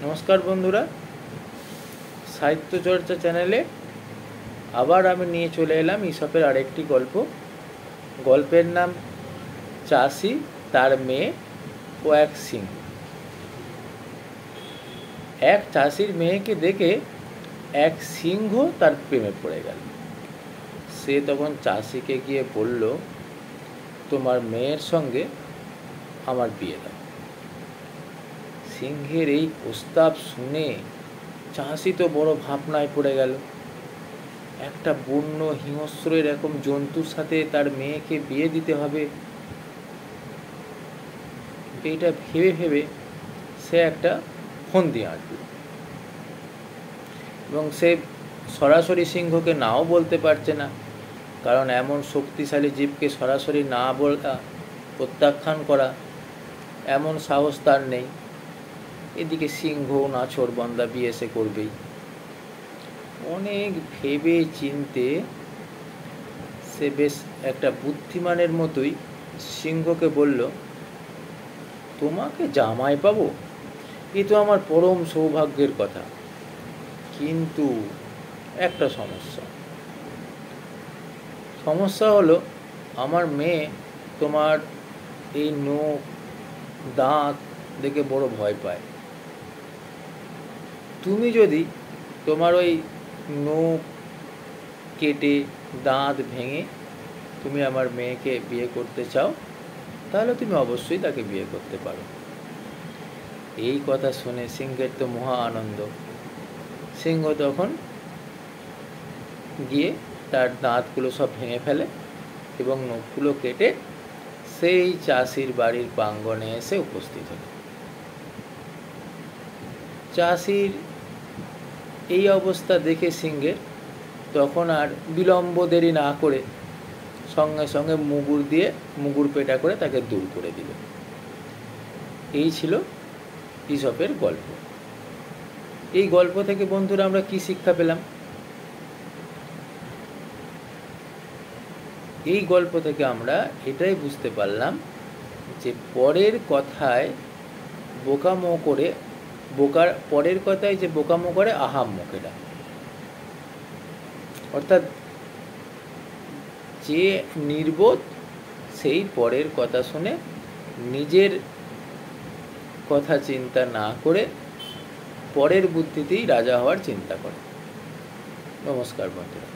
নমস্কার বন্ধুরা, সাহিত্য চর্চা চ্যানেলে আবার আমি নিয়ে চলে এলাম ঈশপের আরেকটি গল্প। গল্পের নাম চাষি, তার মেয়ে ও এক সিংহ। এক চাষির মেয়েকে দেখে এক সিংহ তার প্রেমে পড়ে গেল। সে তখন চাষিকে গিয়ে বলল, তোমার মেয়ের সঙ্গে আমার বিয়ে দাও। সিংহের এই প্রস্তাব শুনে চাষি তো বড় ভাবনায় পড়ে গেল। একটা বন্য হিংস্র এরকম জন্তুর সাথে তার মেয়েকে বিয়ে দিতে হবে, এইটা ভেবে ভেবে সে একটা ফন্দি আঁটল। এবং সে সরাসরি সিংহকে নাও বলতে পারছে না, কারণ এমন শক্তিশালী জীবকে সরাসরি না বলা, প্রত্যাখ্যান করা এমন সাহস তার নেই। এদিকে সিংহ নাছোড়বান্দা বিয়ে সে করবেই। অনেক ভেবে চিনতে সে বেশ একটা বুদ্ধিমানের মতোই সিংহকে বলল, তোমাকে জামাই পাবো, এ তো আমার পরম সৌভাগ্যের কথা, কিন্তু একটা সমস্যা হলো আমার মেয়ে তোমার এই নখ দাঁত দেখে বড় ভয় পায়। তুমি যদি তোমার ওই নখ কেটে দাঁত ভেঙে তুমি আমার মেয়েকে বিয়ে করতে চাও, তাহলে তুমি অবশ্যই তাকে বিয়ে করতে পারো। এই কথা শুনে সিংহের তো মহা আনন্দ। সিংহ তখন গিয়ে তার দাঁতগুলো সব ভেঙে ফেলে এবং নখগুলো কেটে সেই চাষির বাড়ির প্রাঙ্গণে এসে উপস্থিত হল। চাষির এই অবস্থা দেখে সিংহের তখন আর বিলম্ব দেরি না করে সঙ্গে সঙ্গে মুগুর পেটা করে তাকে দূর করে দিল। এই ছিল ঈশপের গল্প। এই গল্প থেকে বন্ধুরা আমরা কি শিক্ষা পেলাম? এই গল্প থেকে আমরা এটাই বুঝতে পারলাম যে পরের কথায় বোকামো করে আহাম্মকেরা, অর্থাৎ যে নির্বোধ সেই পরের কথা শুনে নিজের কথা চিন্তা না করে পরের বুদ্ধিতেই রাজা হওয়ার চিন্তা করে। নমস্কার বন্ধুরা।